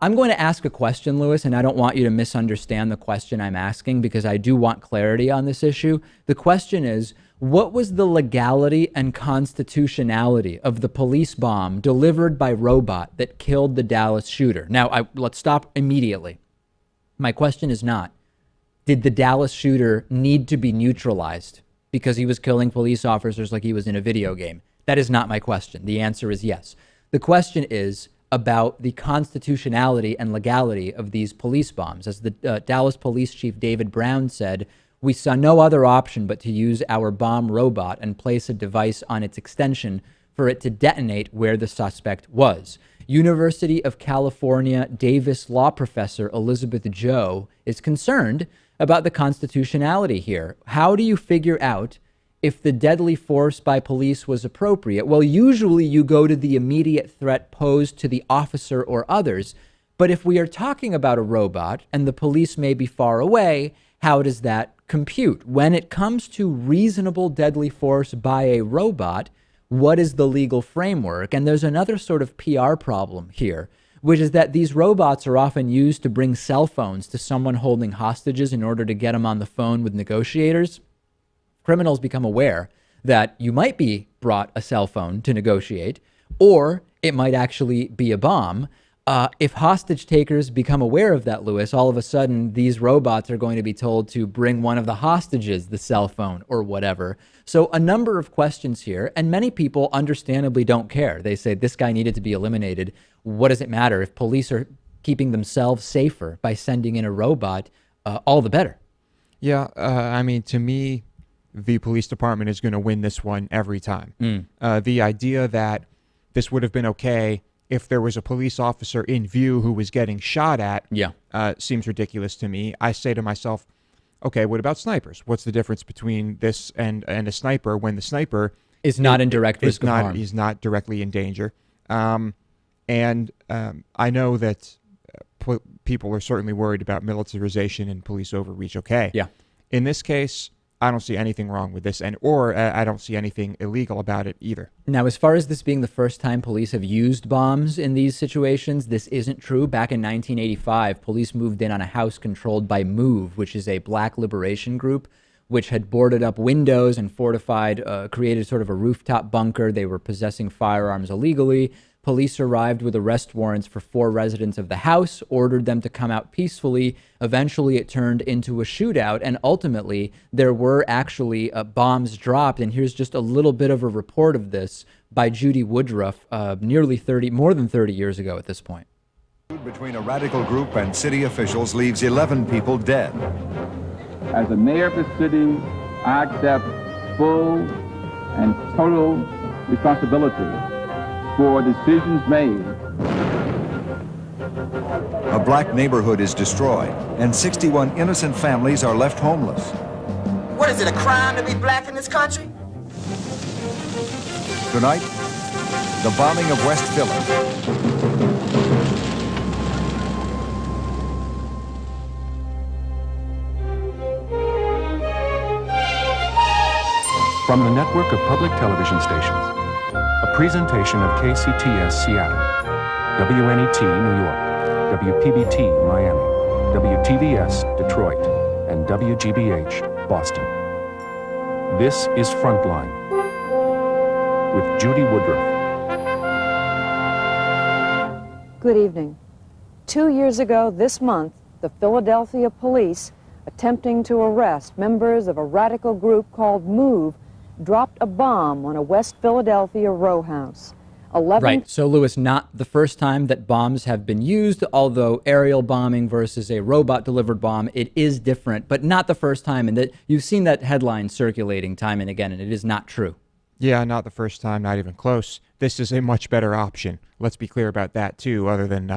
I'm going to ask a question, Lewis, and I don't want you to misunderstand the question I'm asking because I do want clarity on this issue. The question is, what was the legality and constitutionality of the police bomb delivered by robot that killed the Dallas shooter? Now, let's stop immediately. My question is not, did the Dallas shooter need to be neutralized because he was killing police officers like he was in a video game? That is not my question. The answer is yes. The question is about the constitutionality and legality of these police bombs. As the Dallas police chief David Brown said, we saw no other option but to use our bomb robot and place a device on its extension for it to detonate where the suspect was. University of California Davis law professor Elizabeth Joe is concerned about the constitutionality here. How do you figure out if the deadly force by police was appropriate? Well, usually you go to the immediate threat posed to the officer or others. But if we are talking about a robot and the police may be far away, how does that compute? When it comes to reasonable deadly force by a robot, what is the legal framework? And there's another sort of PR problem here, which is that these robots are often used to bring cell phones to someone holding hostages in order to get them on the phone with negotiators. Criminals become aware that you might be brought a cell phone to negotiate, or it might actually be a bomb. If hostage takers become aware of that, Lewis, all of a sudden these robots are going to be told to bring one of the hostages the cell phone or whatever. So a number of questions here, and many people understandably don't care. They say this guy needed to be eliminated. What does it matter if police are keeping themselves safer by sending in a robot? All the better. Yeah, I mean, to me, the police department is going to win this one every time. The idea that this would have been okay if there was a police officer in view who was getting shot at seems ridiculous to me. I say to myself, okay, what about snipers? What's the difference between this and a sniper when the sniper is not in direct risk of harm? He's not directly in danger. I know that people are certainly worried about militarization and police overreach. Okay. Yeah. In this case, I don't see anything wrong with this, or I don't see anything illegal about it either. Now, as far as this being the first time police have used bombs in these situations, this isn't true. Back in 1985, police moved in on a house controlled by MOVE, which is a black liberation group, which had boarded up windows and fortified, created sort of a rooftop bunker. They were possessing firearms illegally. Police arrived with arrest warrants for 4 residents of the house, ordered them to come out peacefully. Eventually, it turned into a shootout, and ultimately, there were actually bombs dropped. And here's just a little bit of a report of this by Judy Woodruff, more than 30 years ago at this point. Between a radical group and city officials leaves 11 people dead. As the mayor of the city, I accept full and total responsibility for decisions made. A black neighborhood is destroyed, and 61 innocent families are left homeless. What is it, a crime to be black in this country? Tonight, the bombing of West Philly. From the network of public television stations, a presentation of KCTS Seattle, WNET New York, WPBT Miami, WTVS Detroit, and WGBH Boston. This is Frontline with Judy Woodruff. Good evening. 2 years ago this month, the Philadelphia police, attempting to arrest members of a radical group called MOVE, dropped a bomb on a West Philadelphia row house. 11... Right. So, Lewis, not the first time that bombs have been used, although aerial bombing versus a robot-delivered bomb, it is different, but not the first time. And that you've seen that headline circulating time and again, and it is not true. Yeah, not the first time, not even close. This is a much better option. Let's be clear about that, too, other than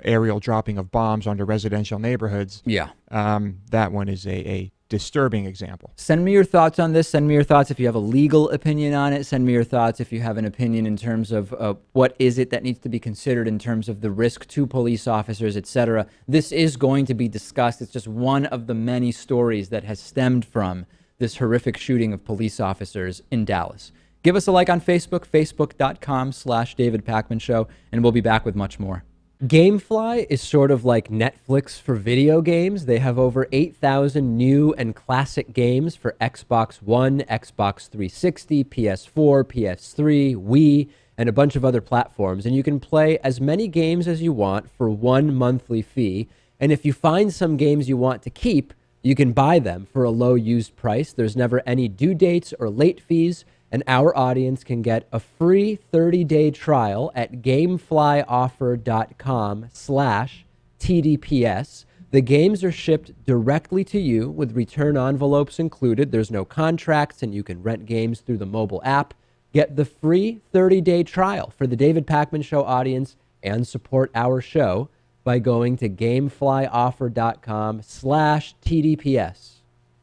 aerial dropping of bombs onto residential neighborhoods. Yeah. That one is a disturbing example. Send me your thoughts on this. Send me your thoughts if you have a legal opinion on it. Send me your thoughts if you have an opinion in terms of what is it that needs to be considered in terms of the risk to police officers, etc. This is going to be discussed. It's just one of the many stories that has stemmed from this horrific shooting of police officers in Dallas. Give us a like on Facebook, facebook.com/David Pakman Show, and we'll be back with much more. GameFly is sort of like Netflix for video games. They have over 8,000 new and classic games for Xbox One, Xbox 360, PS4, PS3, Wii, and a bunch of other platforms. And you can play as many games as you want for one monthly fee. And if you find some games you want to keep, you can buy them for a low used price. There's never any due dates or late fees. And our audience can get a free 30-day trial at gameflyoffer.com/TDPS. The games are shipped directly to you with return envelopes included. There's no contracts, and you can rent games through the mobile app. Get the free 30-day trial for the David Pakman Show audience and support our show by going to gameflyoffer.com/TDPS.